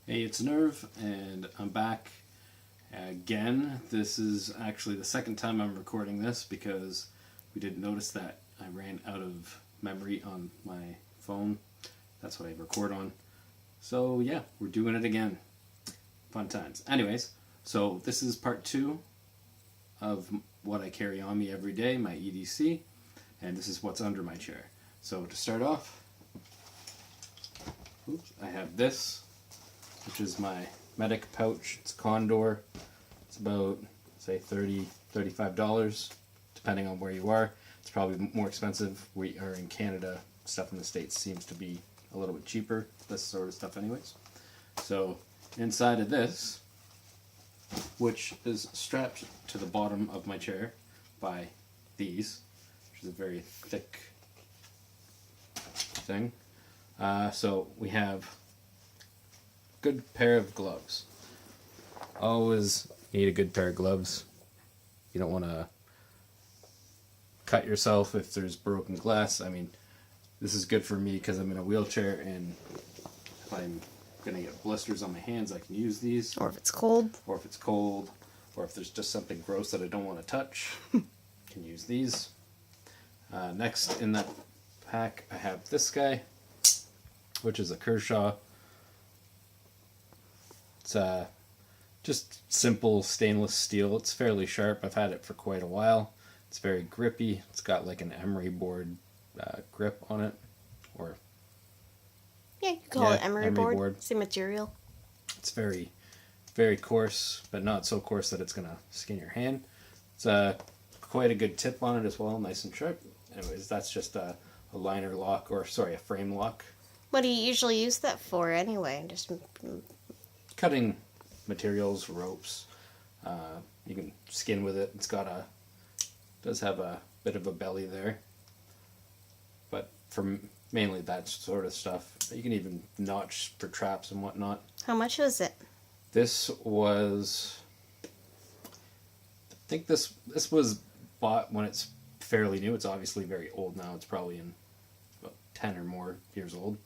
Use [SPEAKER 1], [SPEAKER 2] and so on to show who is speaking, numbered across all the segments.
[SPEAKER 1] Hey, it's Nerve, and I'm back again. This is actually the second time I'm recording this because we didn't notice that I ran out of memory on my phone. That's what I record on. So yeah, we're doing it again. Fun times. Anyways, so this is part 2 of what I carry on me every day, my EDC, and this is what's under my chair. So to start off, I have this, which is my medic pouch. It's Condor. It's about, say, $30–$35, depending on where you are. It's probably more expensive. We are in Canada. Stuff in the States seems to be a little bit cheaper, this sort of stuff anyways. So inside of this, which is strapped to the bottom of my chair by these, which is a very thick thing. So we have good pair of gloves. Always need a good pair of gloves. You don't want to cut yourself if there's broken glass. I mean, this is good for me because I'm in a wheelchair, and if I'm going to get blisters on my hands, I can use these.
[SPEAKER 2] Or if it's cold.
[SPEAKER 1] Or if it's cold. Or if there's just something gross that I don't want to touch, can use these. Next in that pack, I have this guy, which is a Kershaw. It's just simple stainless steel. It's fairly sharp. I've had it for quite a while. It's very grippy. It's got like an emery board grip on it. Or
[SPEAKER 2] yeah, you can call it emery board. Same material.
[SPEAKER 1] It's very, very coarse, but not so coarse that it's going to skin your hand. It's quite a good tip on it as well, nice and sharp. Anyways, that's just a liner lock, or sorry, a frame lock.
[SPEAKER 2] What do you usually use that for anyway? Just
[SPEAKER 1] cutting materials, ropes. You can skin with it. It's got does have a bit of a belly there, but for mainly that sort of stuff. You can even notch for traps and whatnot.
[SPEAKER 2] How much was it?
[SPEAKER 1] This was, I think this was bought when it's fairly new. It's obviously very old now. It's probably in about 10 or more years old.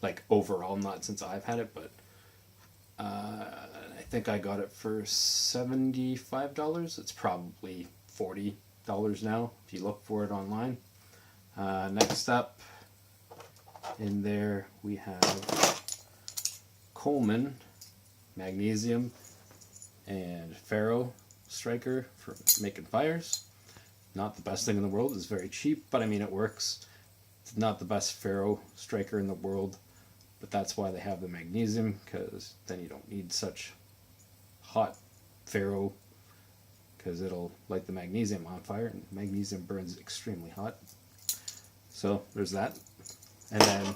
[SPEAKER 1] Like overall, not since I've had it, but I think I got it for $75. It's probably $40 now if you look for it online. Next up in there we have Coleman Magnesium and ferro striker for making fires. Not the best thing in the world. It's very cheap, but I mean it works. It's not the best ferro striker in the world, but that's why they have the magnesium, because then you don't need such hot ferro, because it'll light the magnesium on fire, and magnesium burns extremely hot. So there's that. And then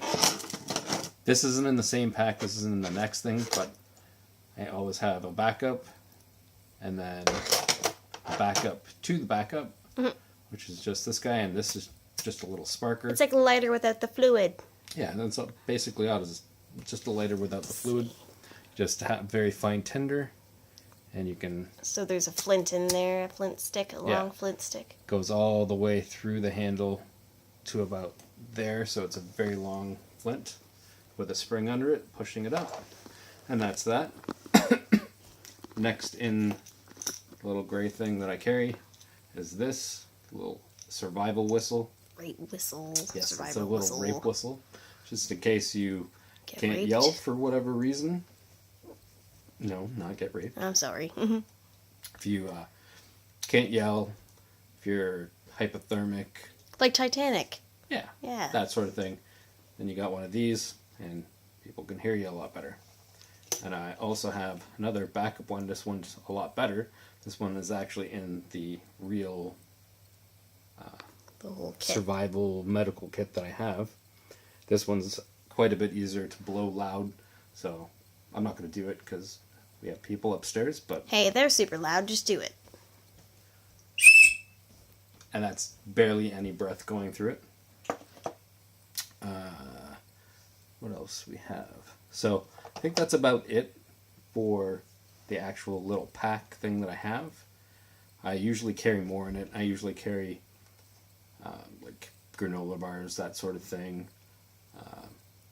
[SPEAKER 1] this isn't in the same pack, this isn't in the next thing, but I always have a backup, and then a backup to the backup, which is just this guy, and this is just a little sparker.
[SPEAKER 2] It's like a lighter without the fluid.
[SPEAKER 1] Yeah, that's basically all. It's just a lighter without the fluid. Just very fine tinder, and you can...
[SPEAKER 2] So there's a flint in there, a flint stick, a long flint stick.
[SPEAKER 1] Goes all the way through the handle to about there, so it's a very long flint with a spring under it, pushing it up. And that's that. Next in the little gray thing that I carry is this little survival whistle.
[SPEAKER 2] Rape whistle.
[SPEAKER 1] Yes,
[SPEAKER 2] survival
[SPEAKER 1] it's a little
[SPEAKER 2] whistle.
[SPEAKER 1] rape whistle, just in case you can't
[SPEAKER 2] raped.
[SPEAKER 1] yell for whatever reason. No, not get raped.
[SPEAKER 2] I'm sorry.
[SPEAKER 1] If you can't yell, if you're hypothermic.
[SPEAKER 2] Like Titanic.
[SPEAKER 1] Yeah. That sort of thing. Then you got one of these, and people can hear you a lot better. And I also have another backup one. This one's a lot better. This one is actually in the real
[SPEAKER 2] The whole kit.
[SPEAKER 1] survival medical kit that I have. This one's quite a bit easier to blow loud, so I'm not going to do it because we have people upstairs, but...
[SPEAKER 2] Hey, they're super loud. Just do it.
[SPEAKER 1] And that's barely any breath going through it. What else we have? So I think that's about it for the actual little pack thing that I have. I usually carry more in it. I usually carry like granola bars, that sort of thing.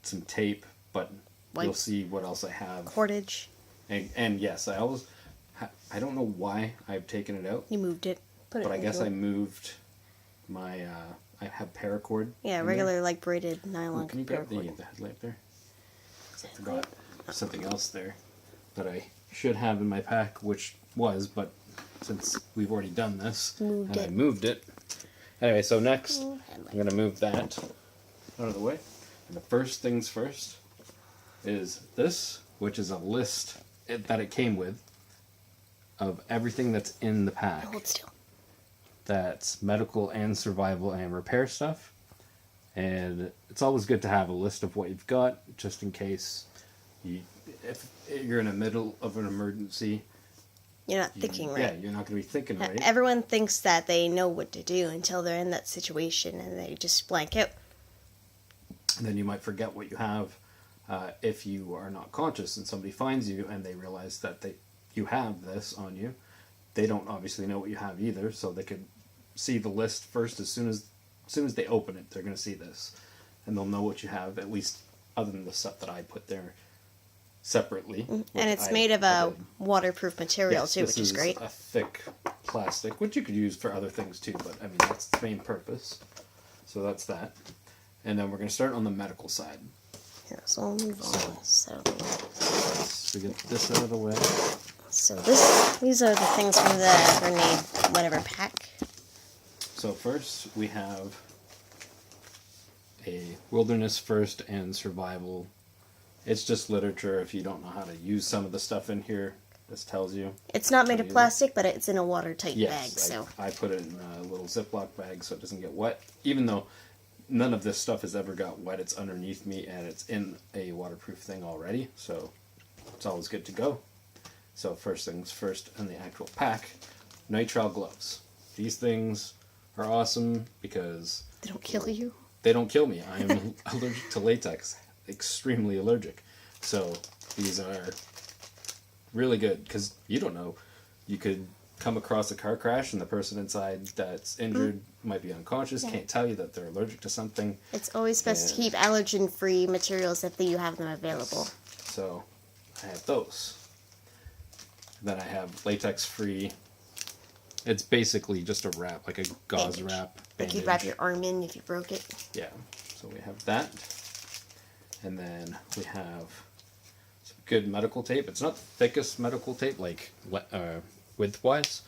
[SPEAKER 1] Some tape, but
[SPEAKER 2] wipes.
[SPEAKER 1] you'll see what else I have.
[SPEAKER 2] Cordage.
[SPEAKER 1] And yes, I always, I don't know why I've taken it out.
[SPEAKER 2] You moved it. Put it
[SPEAKER 1] But I
[SPEAKER 2] in
[SPEAKER 1] guess
[SPEAKER 2] the
[SPEAKER 1] I moved my, I have paracord.
[SPEAKER 2] Yeah, regular like braided nylon.
[SPEAKER 1] Can you grab the
[SPEAKER 2] paracord.
[SPEAKER 1] headlamp there? 'Cause I forgot something else there that I should have in my pack, which was, but since we've already done this, I moved it. Anyway, so next, I'm going to move that out of the way. And the first things first is this, which is a list that it came with of everything that's in the pack.
[SPEAKER 2] Hold still.
[SPEAKER 1] That's medical and survival and repair stuff. And it's always good to have a list of what you've got, just in case if you're in the middle of an emergency.
[SPEAKER 2] You're not thinking right.
[SPEAKER 1] Yeah, you're not going to be thinking right.
[SPEAKER 2] Everyone thinks that they know what to do until they're in that situation and they just blank out.
[SPEAKER 1] And then you might forget what you have if you are not conscious and somebody finds you and they realize that you have this on you. They don't obviously know what you have either, so they could see the list first. As soon as they open it, they're going to see this, and they'll know what you have, at least other than the stuff that I put there separately.
[SPEAKER 2] And it's made of a waterproof material too, which is great.
[SPEAKER 1] A thick plastic, which you could use for other things too, but I mean that's the main purpose. So that's that. And then we're going to start on the medical side.
[SPEAKER 2] Here, so we'll move on. So
[SPEAKER 1] we get this out of the way.
[SPEAKER 2] So these are the things from the grenade whatever pack.
[SPEAKER 1] So first we have a wilderness first and survival. It's just literature. If you don't know how to use some of the stuff in here, this tells you.
[SPEAKER 2] It's not made of plastic, but it's in a watertight bag. So
[SPEAKER 1] I put it in a little Ziploc bag so it doesn't get wet. Even though none of this stuff has ever got wet, it's underneath me and it's in a waterproof thing already. So it's always good to go. So first things first, in the actual pack, nitrile gloves. These things are awesome because
[SPEAKER 2] they don't kill you.
[SPEAKER 1] They don't kill me. I am allergic to latex, extremely allergic. So these are really good because you don't know. You could come across a car crash and the person inside that's injured might be unconscious, can't tell you that they're allergic to something.
[SPEAKER 2] It's always best to keep allergen-free materials if you have them available.
[SPEAKER 1] So I have those. Then I have latex-free. It's basically just a wrap, like a gauze wrap.
[SPEAKER 2] Like you'd wrap your arm in if you broke it.
[SPEAKER 1] Yeah. So we have that. And then we have some good medical tape. It's not the thickest medical tape, like width-wise,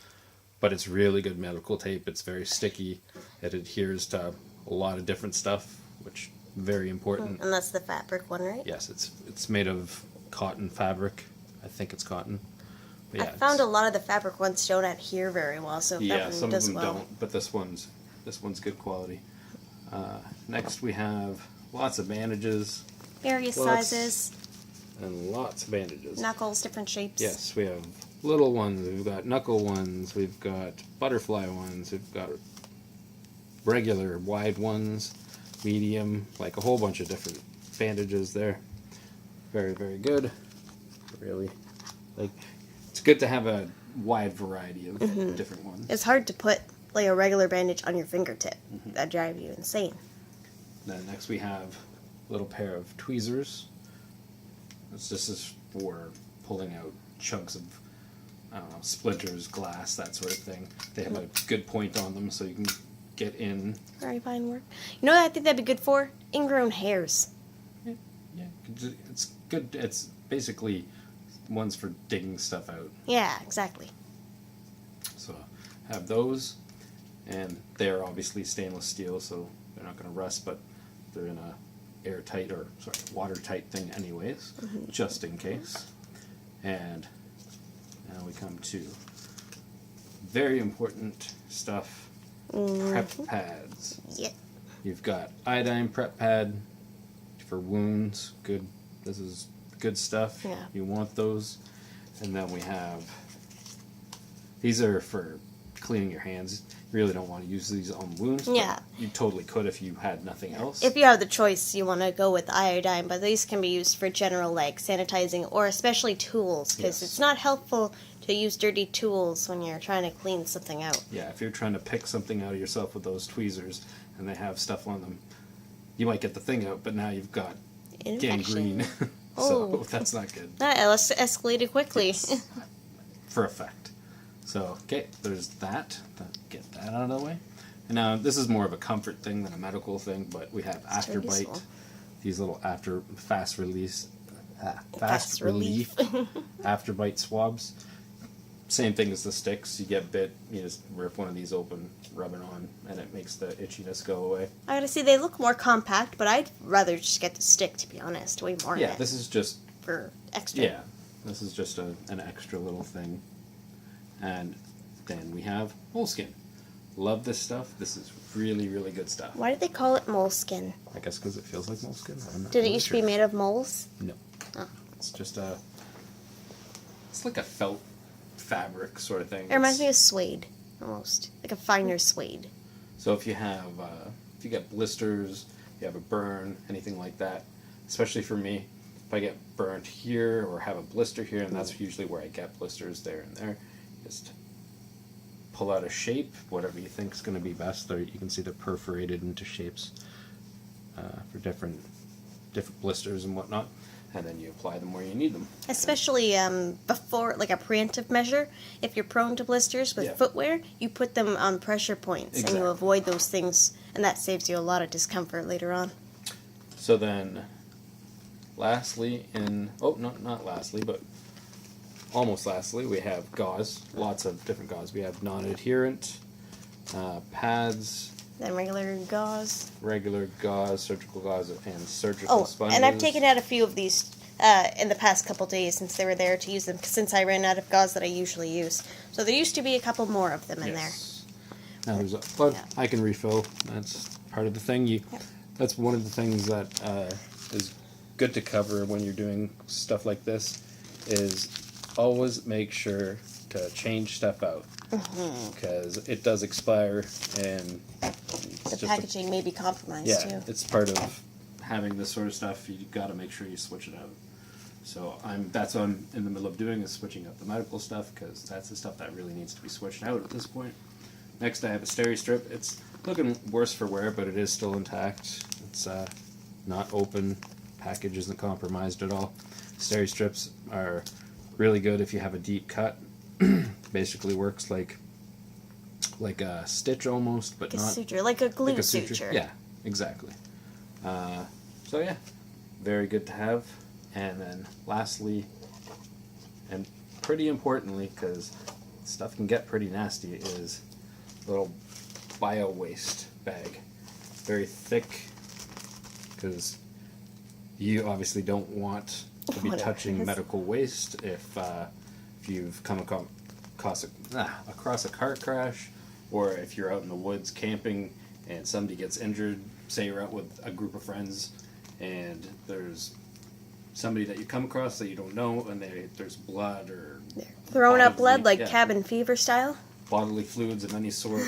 [SPEAKER 1] but it's really good medical tape. It's very sticky. It adheres to a lot of different stuff, which is very important.
[SPEAKER 2] And that's the fabric one, right?
[SPEAKER 1] Yes, it's made of cotton fabric. I think it's cotton.
[SPEAKER 2] Yeah, I found a lot of the fabric ones don't adhere very well, so
[SPEAKER 1] yeah,
[SPEAKER 2] that
[SPEAKER 1] some
[SPEAKER 2] does
[SPEAKER 1] of them
[SPEAKER 2] well.
[SPEAKER 1] don't, but this one's good quality. Next we have lots of bandages.
[SPEAKER 2] Various sizes.
[SPEAKER 1] And lots of bandages.
[SPEAKER 2] Knuckles, different shapes.
[SPEAKER 1] Yes, we have little ones, we've got knuckle ones, we've got butterfly ones, we've got regular wide ones, medium, like a whole bunch of different bandages there. Very, very good. Really, like, it's good to have a wide variety of different ones.
[SPEAKER 2] It's hard to put like a regular bandage on your fingertip. That'd drive you insane.
[SPEAKER 1] Then next we have a little pair of tweezers. This is for pulling out chunks of, I don't know, splinters, glass, that sort of thing. They have a good point on them so you can get in.
[SPEAKER 2] Very fine work. You know what I think that'd be good for? Ingrown hairs.
[SPEAKER 1] Yeah, it's good. It's basically ones for digging stuff out.
[SPEAKER 2] Yeah, exactly.
[SPEAKER 1] So have those, and they're obviously stainless steel, so they're not going to rust, but they're in a watertight thing anyways, just in case. And now we come to very important stuff, prep pads.
[SPEAKER 2] Yeah.
[SPEAKER 1] You've got iodine prep pad for wounds. Good. This is good stuff.
[SPEAKER 2] Yeah.
[SPEAKER 1] You want those. And then we have, these are for cleaning your hands. You really don't want to use these on wounds.
[SPEAKER 2] Yeah.
[SPEAKER 1] You totally could if you had nothing else.
[SPEAKER 2] If you have the choice, you want to go with iodine, but these can be used for general, like, sanitizing, or especially tools, because it's not helpful to use dirty tools when you're trying to clean something out.
[SPEAKER 1] Yeah, if you're trying to pick something out of yourself with those tweezers, and they have stuff on them, you might get the thing out, but now you've got gangrene. So
[SPEAKER 2] Oh.
[SPEAKER 1] that's not good.
[SPEAKER 2] That escalated quickly.
[SPEAKER 1] Yes. For effect. So, okay, there's that. Get that out of the way. And now, this is more of a comfort thing than a medical thing, but we have
[SPEAKER 2] It's very
[SPEAKER 1] Afterbite.
[SPEAKER 2] useful.
[SPEAKER 1] These little fast relief
[SPEAKER 2] relief.
[SPEAKER 1] Afterbite swabs. Same thing as the sticks. You get bit, you just rip one of these open, rub it on, and it makes the itchiness go away.
[SPEAKER 2] I gotta say, they look more compact, but I'd rather just get the stick, to be honest. Way more in
[SPEAKER 1] Yeah,
[SPEAKER 2] it
[SPEAKER 1] this is just
[SPEAKER 2] for extra.
[SPEAKER 1] Yeah, this is just an extra little thing. And then we have Moleskine. Love this stuff. This is really, really good stuff.
[SPEAKER 2] Why did they call it moleskin?
[SPEAKER 1] I guess because it feels like moleskin. I'm not
[SPEAKER 2] Did it
[SPEAKER 1] really
[SPEAKER 2] used to
[SPEAKER 1] sure.
[SPEAKER 2] be made of moles?
[SPEAKER 1] No.
[SPEAKER 2] Oh.
[SPEAKER 1] It's just it's like a felt fabric sort of thing.
[SPEAKER 2] It reminds me of suede, almost. Like a finer suede.
[SPEAKER 1] So if you have, if you get blisters, you have a burn, anything like that, especially for me, if I get burnt here or have a blister here, and that's usually where I get blisters there and there, just pull out a shape, whatever you think is going to be best. There you can see they're perforated into shapes for different blisters and whatnot, and then you apply them where you need them.
[SPEAKER 2] Especially before, like a preemptive measure, if you're prone to blisters with
[SPEAKER 1] Yeah.
[SPEAKER 2] footwear, you put them on pressure points and you
[SPEAKER 1] Exactly.
[SPEAKER 2] avoid those things, and that saves you a lot of discomfort later on.
[SPEAKER 1] So then, lastly, not lastly, but almost lastly, we have gauze. Lots of different gauze. We have non-adherent, pads,
[SPEAKER 2] Then regular gauze.
[SPEAKER 1] regular gauze, surgical gauze, and surgical
[SPEAKER 2] Oh,
[SPEAKER 1] sponges.
[SPEAKER 2] and I've taken out a few of these in the past couple days since they were there to use them, since I ran out of gauze that I usually use. So there used to be a couple more of them in there.
[SPEAKER 1] Yes. Now there's but
[SPEAKER 2] Yeah.
[SPEAKER 1] I can refill. That's part of the thing. That's one of the things that is good to cover when you're doing stuff like this. Is always make sure to change stuff out because it does expire and it's
[SPEAKER 2] The
[SPEAKER 1] just
[SPEAKER 2] packaging may be compromised
[SPEAKER 1] yeah,
[SPEAKER 2] too.
[SPEAKER 1] it's part of having this sort of stuff. You got to make sure you switch it out. So that's what I'm in the middle of doing, is switching out the medical stuff because that's the stuff that really needs to be switched out at this point. Next, I have a Steristrip. It's looking worse for wear, but it is still intact. It's not open. Package isn't compromised at all. Steristrips are really good if you have a deep cut. Basically works like a stitch almost, but
[SPEAKER 2] Like a
[SPEAKER 1] not
[SPEAKER 2] suture, like a glue
[SPEAKER 1] like a
[SPEAKER 2] suture.
[SPEAKER 1] Yeah, exactly. So yeah, very good to have. And then lastly, and pretty importantly, because stuff can get pretty nasty, is a little Biowaste bag. Very thick, because you obviously don't want to be
[SPEAKER 2] Whatever.
[SPEAKER 1] touching medical waste if you've come across a car crash, or if you're out in the woods camping and somebody gets injured. Say you're out with a group of friends and there's somebody that you come across that you don't know, and there's blood or
[SPEAKER 2] Throwing up
[SPEAKER 1] bodily-
[SPEAKER 2] blood like
[SPEAKER 1] yeah,
[SPEAKER 2] cabin fever style.
[SPEAKER 1] bodily fluids of any sort.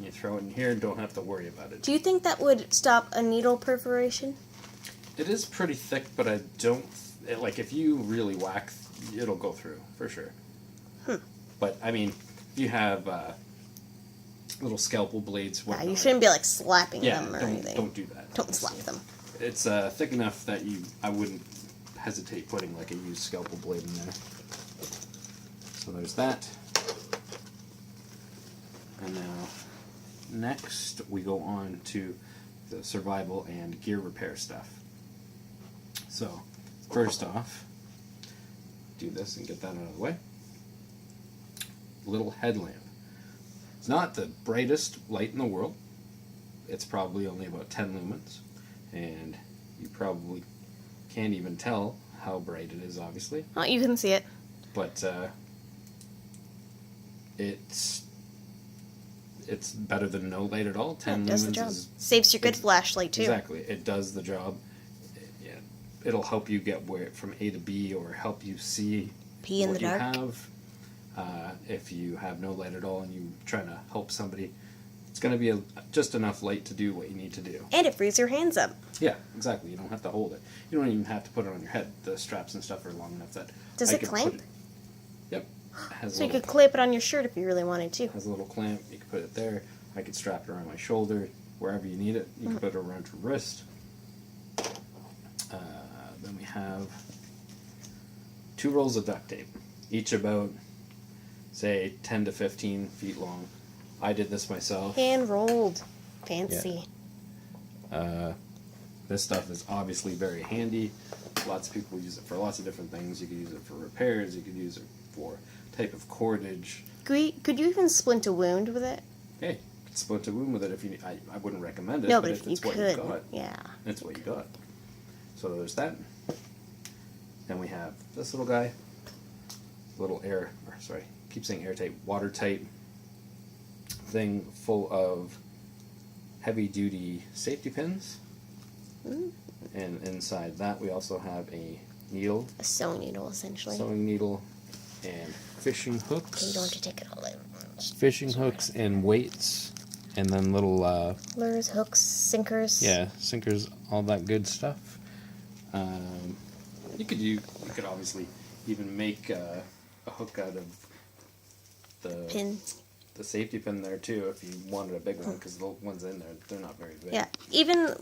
[SPEAKER 1] You throw it in here and don't have to worry about it.
[SPEAKER 2] Do you think that would stop a needle perforation?
[SPEAKER 1] It is pretty thick, but I don't like if you really whack, it'll go through for sure. But I mean, if you have little scalpel blades.
[SPEAKER 2] Yeah, you
[SPEAKER 1] whatnot,
[SPEAKER 2] shouldn't be like slapping
[SPEAKER 1] Yeah,
[SPEAKER 2] them or
[SPEAKER 1] don't,
[SPEAKER 2] anything.
[SPEAKER 1] don't do that.
[SPEAKER 2] Don't slap them.
[SPEAKER 1] It's thick enough that I wouldn't hesitate putting like a used scalpel blade in there. So there's that. And now, next we go on to the survival and gear repair stuff. So, first off, do this and get that out of the way. Little headlamp. It's not the brightest light in the world. It's probably only about 10 lumens, and you probably can't even tell how bright it is, obviously.
[SPEAKER 2] Oh, you can see it.
[SPEAKER 1] But it's better than no light at all. 10
[SPEAKER 2] It does
[SPEAKER 1] lumens
[SPEAKER 2] the job.
[SPEAKER 1] is
[SPEAKER 2] Saves your good flashlight too.
[SPEAKER 1] exactly. It does the job. Yeah, it'll help you get from A to B, or help you see
[SPEAKER 2] Pee in
[SPEAKER 1] what
[SPEAKER 2] the
[SPEAKER 1] you
[SPEAKER 2] dark.
[SPEAKER 1] have. If you have no light at all and you're trying to help somebody, it's going to be just enough light to do what you need to do.
[SPEAKER 2] And it frees your hands up.
[SPEAKER 1] Yeah, exactly. You don't have to hold it. You don't even have to put it on your head. The straps and stuff are long enough that
[SPEAKER 2] Does
[SPEAKER 1] I
[SPEAKER 2] it
[SPEAKER 1] could
[SPEAKER 2] clamp?
[SPEAKER 1] put it- Yep. It has
[SPEAKER 2] So
[SPEAKER 1] a
[SPEAKER 2] you
[SPEAKER 1] little,
[SPEAKER 2] could clamp it on your shirt if you really wanted to.
[SPEAKER 1] has a little clamp. You can put it there. I could strap it around my shoulder, wherever you need it. You can put it around your wrist. Then we have 2 rolls of duct tape, each about, say, 10 to 15 feet long. I did this myself.
[SPEAKER 2] Hand rolled. Fancy.
[SPEAKER 1] Yeah. This stuff is obviously very handy. Lots of people use it for lots of different things. You could use it for repairs. You could use it for type of cordage.
[SPEAKER 2] Could you even splint a wound with it?
[SPEAKER 1] Hey, you could split a wound with it if you. I wouldn't recommend it.
[SPEAKER 2] No,
[SPEAKER 1] but
[SPEAKER 2] but
[SPEAKER 1] if
[SPEAKER 2] if you
[SPEAKER 1] it's what
[SPEAKER 2] could,
[SPEAKER 1] you got,
[SPEAKER 2] yeah.
[SPEAKER 1] it's what you got. So there's that. Then we have this little guy. Little keep saying airtight, watertight thing full of heavy-duty safety pins.
[SPEAKER 2] Mm.
[SPEAKER 1] And inside that we also have a needle.
[SPEAKER 2] A sewing needle, essentially.
[SPEAKER 1] Sewing needle and fishing hooks.
[SPEAKER 2] Okay, you don't want to take it all in.
[SPEAKER 1] Fishing hooks and weights. And then little...
[SPEAKER 2] lures, hooks, sinkers.
[SPEAKER 1] Yeah, sinkers, all that good stuff. You could obviously even make a hook out of the
[SPEAKER 2] Pin.
[SPEAKER 1] The safety pin there too, if you wanted a big one, because the ones in there, they're not very big.
[SPEAKER 2] Yeah, even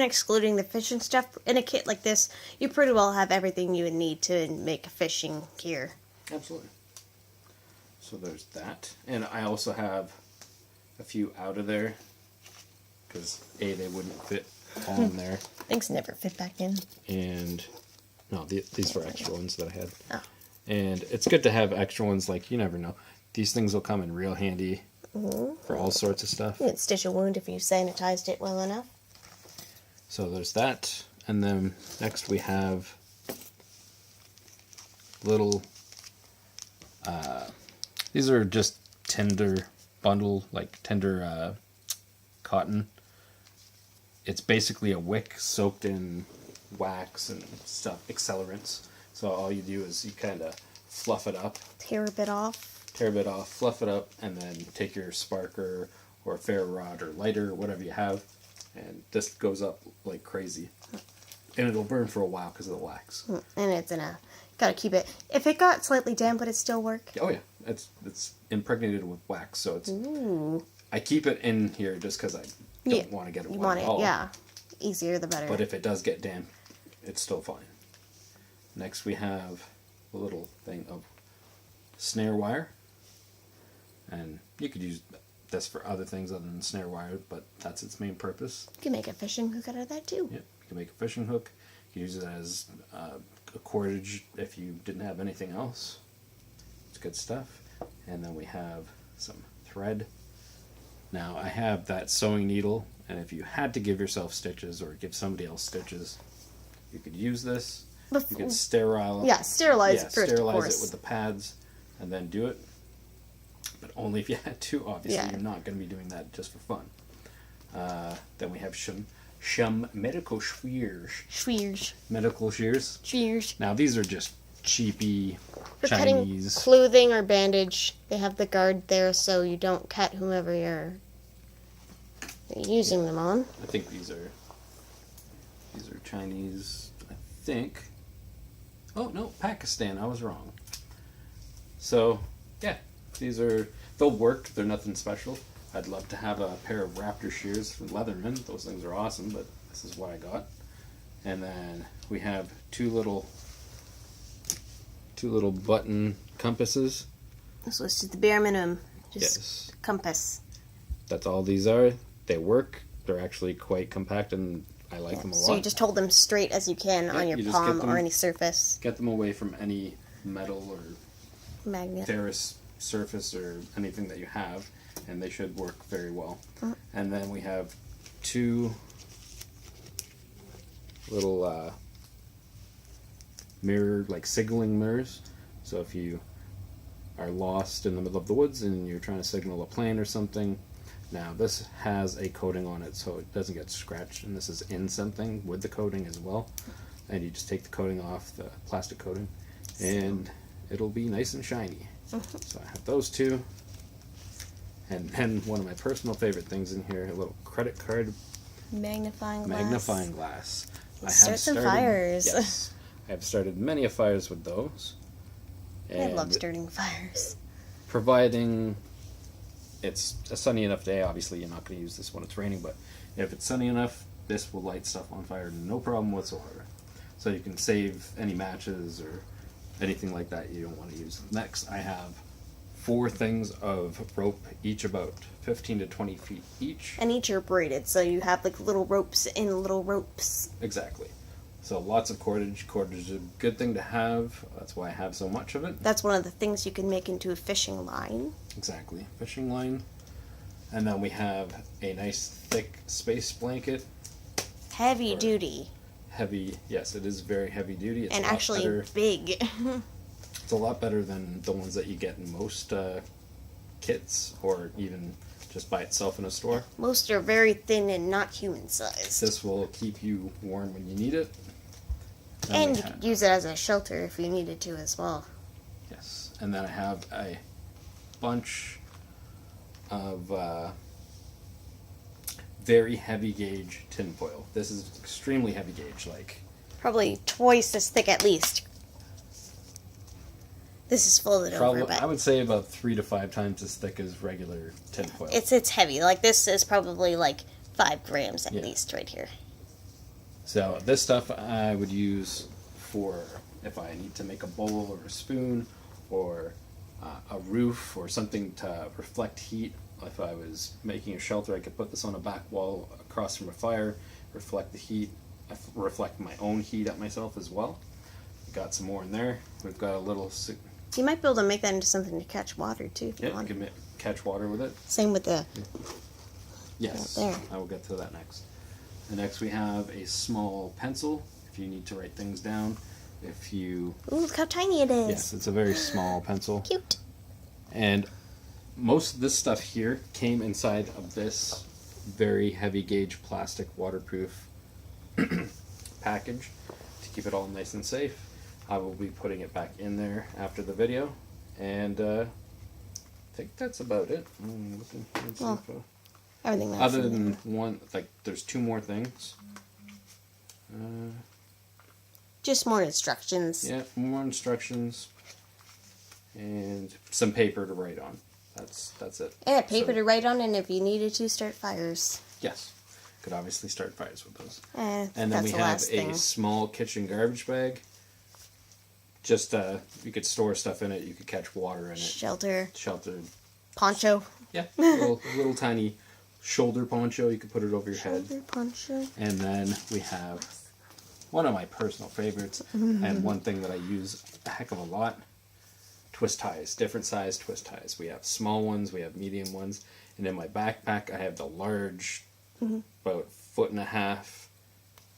[SPEAKER 2] excluding the fishing stuff, in a kit like this, you pretty well have everything you would need to make a fishing gear.
[SPEAKER 1] Absolutely. So there's that, and I also have a few out of there, because they wouldn't fit all in there,
[SPEAKER 2] Things never fit back in.
[SPEAKER 1] and no, these were extra ones that I had.
[SPEAKER 2] Oh.
[SPEAKER 1] And it's good to have extra ones, like, you never know. These things will come in real handy for all sorts of stuff.
[SPEAKER 2] You can stitch a wound if you sanitized it well enough.
[SPEAKER 1] So there's that. And then next we have little, these are just tender cotton. It's basically a wick soaked in wax and stuff, accelerants. So all you do is you kind of fluff it up.
[SPEAKER 2] Tear a bit off,
[SPEAKER 1] fluff it up, and then take your sparker or ferro rod or lighter or whatever you have, and this goes up like crazy. And it'll burn for a while because of the wax.
[SPEAKER 2] and it's gotta keep it. If it got slightly damp, would it still work?
[SPEAKER 1] Oh yeah, it's impregnated with wax, so it's.
[SPEAKER 2] Ooh.
[SPEAKER 1] I keep it in here just because I don't want to get it
[SPEAKER 2] You
[SPEAKER 1] wet
[SPEAKER 2] want
[SPEAKER 1] at
[SPEAKER 2] it,
[SPEAKER 1] all.
[SPEAKER 2] yeah. Easier the better.
[SPEAKER 1] But if it does get damp, it's still fine. Next we have a little thing of snare wire. And you could use this for other things other than snare wire, but that's its main purpose.
[SPEAKER 2] You can make a fishing hook out of that too.
[SPEAKER 1] Yeah, you can make a fishing hook. You can use it as a cordage if you didn't have anything else. It's good stuff. And then we have some thread. Now I have that sewing needle, and if you had to give yourself stitches or give somebody else stitches, you could use this. You could sterilize it first,
[SPEAKER 2] sterilize
[SPEAKER 1] it with the pads, and then do it. But only if you had to, obviously.
[SPEAKER 2] Yeah.
[SPEAKER 1] You're not going to be doing that just for fun. Then we have some medical shears. Medical shears.
[SPEAKER 2] Shears.
[SPEAKER 1] Now, these are just cheapy
[SPEAKER 2] For
[SPEAKER 1] Chinese.
[SPEAKER 2] cutting clothing or bandage, they have the guard there so you don't cut whomever you're using them on.
[SPEAKER 1] I think these are Chinese, I think. Oh, no, Pakistan. I was wrong. So, yeah. They'll work. They're nothing special. I'd love to have a pair of Raptor shears from Leatherman. Those things are awesome, but this is what I got. And then we have two little button compasses.
[SPEAKER 2] So it's just the bare minimum. Just
[SPEAKER 1] Yes.
[SPEAKER 2] compass.
[SPEAKER 1] That's all these are. They work. They're actually quite compact, and I like them a lot.
[SPEAKER 2] So you just hold them straight as you can on your
[SPEAKER 1] you just
[SPEAKER 2] palm
[SPEAKER 1] get them-
[SPEAKER 2] or any surface.
[SPEAKER 1] Get them away from any metal or
[SPEAKER 2] Magnet.
[SPEAKER 1] ferrous surface or anything that you have, and they should work very well. And then we have two little mirror, like signaling mirrors. So if you are lost in the middle of the woods and you're trying to signal a plane or something, now this has a coating on it so it doesn't get scratched, and this is in something with the coating as well. And you just take the coating off, the plastic coating, and it'll be nice and shiny. So I have those two. And then one of my personal favorite things in here, a little credit card
[SPEAKER 2] Magnifying glass.
[SPEAKER 1] magnifying glass.
[SPEAKER 2] Start some fires.
[SPEAKER 1] Yes, I have started many a fires with those.
[SPEAKER 2] I love starting fires.
[SPEAKER 1] Providing it's a sunny enough day, obviously you're not going to use this when it's raining, but if it's sunny enough, this will light stuff on fire, no problem whatsoever. so you can save any matches or anything like that you don't want to use. Next, I have 4 things of rope, each about 15 to 20 feet each.
[SPEAKER 2] And each are braided, so you have like little ropes in little ropes.
[SPEAKER 1] Exactly. So lots of cordage. Cordage is a good thing to have. That's why I have so much of it.
[SPEAKER 2] That's one of the things you can make into a fishing line.
[SPEAKER 1] Exactly. Fishing line. And then we have a nice thick space blanket.
[SPEAKER 2] Heavy duty.
[SPEAKER 1] Heavy, yes, it is very heavy duty. It's
[SPEAKER 2] and
[SPEAKER 1] a lot
[SPEAKER 2] actually
[SPEAKER 1] better.
[SPEAKER 2] big.
[SPEAKER 1] It's a lot better than the ones that you get in most kits, or even just by itself in a store.
[SPEAKER 2] Most are very thin and not human sized.
[SPEAKER 1] This will keep you warm when you need it. Then
[SPEAKER 2] And
[SPEAKER 1] we
[SPEAKER 2] you
[SPEAKER 1] have-
[SPEAKER 2] could use it as a shelter if you needed to as well.
[SPEAKER 1] Yes, and then I have a bunch of very heavy gauge tinfoil. This is extremely heavy gauge, like
[SPEAKER 2] Probably twice as thick at least. This is folded
[SPEAKER 1] probably
[SPEAKER 2] over, but
[SPEAKER 1] I would say about 3 to 5 times as thick as regular tinfoil.
[SPEAKER 2] it's heavy. Like this is probably like 5 grams at
[SPEAKER 1] Yeah.
[SPEAKER 2] least right here.
[SPEAKER 1] So this stuff I would use for if I need to make a bowl or a spoon or a roof or something to reflect heat. If I was making a shelter, I could put this on a back wall across from a fire, reflect the heat, reflect my own heat at myself as well. Got some more in there. We've got a little...
[SPEAKER 2] You might be able to make that into something to catch water too. If you
[SPEAKER 1] Yeah, you
[SPEAKER 2] want.
[SPEAKER 1] can catch water with it.
[SPEAKER 2] Same with the...
[SPEAKER 1] Yes,
[SPEAKER 2] Right there.
[SPEAKER 1] I will get to that next. And next we have a small pencil if you need to write things down. If you...
[SPEAKER 2] Ooh, look how tiny it is.
[SPEAKER 1] Yes, it's a very small pencil.
[SPEAKER 2] Cute.
[SPEAKER 1] And most of this stuff here came inside of this very heavy gauge plastic waterproof package to keep it all nice and safe. I will be putting it back in there after the video, and I think that's about it. Let's see
[SPEAKER 2] Well,
[SPEAKER 1] if,
[SPEAKER 2] Everything that's
[SPEAKER 1] other
[SPEAKER 2] in there.
[SPEAKER 1] than one, like there's 2 more things.
[SPEAKER 2] Just more instructions.
[SPEAKER 1] Yeah, more instructions and some paper to write on. That's it.
[SPEAKER 2] And a paper
[SPEAKER 1] So-
[SPEAKER 2] to write on, and if you needed to, start fires.
[SPEAKER 1] Yes, could obviously start fires with those.
[SPEAKER 2] And
[SPEAKER 1] And then
[SPEAKER 2] that's
[SPEAKER 1] we
[SPEAKER 2] the
[SPEAKER 1] have
[SPEAKER 2] last
[SPEAKER 1] a
[SPEAKER 2] thing.
[SPEAKER 1] small kitchen garbage bag. Just you could store stuff in it. You could catch water in it.
[SPEAKER 2] Shelter.
[SPEAKER 1] Shelter.
[SPEAKER 2] Poncho.
[SPEAKER 1] Yeah, little tiny shoulder poncho. You could put it over your head.
[SPEAKER 2] Shoulder poncho.
[SPEAKER 1] And then we have one of my personal favorites, and one thing that I use a heck of a lot: twist ties. Different size twist ties. We have small ones. We have medium ones. And in my backpack, I have the large, about 1.5 foot.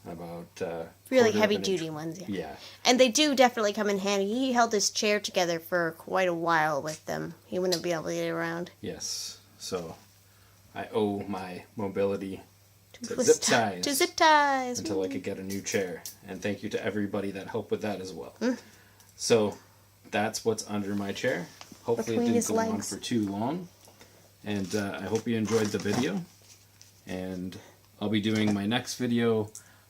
[SPEAKER 1] About
[SPEAKER 2] Really
[SPEAKER 1] quarter of
[SPEAKER 2] heavy
[SPEAKER 1] an inch.
[SPEAKER 2] duty ones, yeah.
[SPEAKER 1] Yeah.
[SPEAKER 2] And they do definitely come in handy. He held his chair together for quite a while with them. He wouldn't be able to get around.
[SPEAKER 1] Yes. So I owe my mobility to
[SPEAKER 2] Twist
[SPEAKER 1] zip ties
[SPEAKER 2] To zip ties.
[SPEAKER 1] until I could get a new chair. And thank you to everybody that helped with that as well. So that's what's under my chair. Hopefully it
[SPEAKER 2] Between
[SPEAKER 1] didn't
[SPEAKER 2] his
[SPEAKER 1] go on
[SPEAKER 2] legs.
[SPEAKER 1] for too long. And I hope you enjoyed the video. And I'll be doing my next video.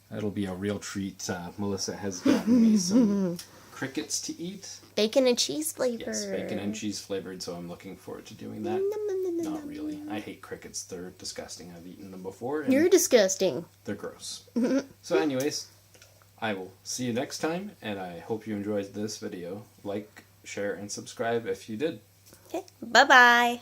[SPEAKER 1] That'll be a real treat. Melissa has gotten me some crickets to eat.
[SPEAKER 2] Bacon and cheese flavor.
[SPEAKER 1] Yes, bacon and cheese flavored, so I'm looking forward to doing that. Not really. I hate crickets. They're disgusting. I've eaten them before, and
[SPEAKER 2] You're disgusting.
[SPEAKER 1] they're gross. So anyways, I will see you next time, and I hope you enjoyed this video. Like, share, and subscribe if you did.
[SPEAKER 2] Okay. Bye-bye.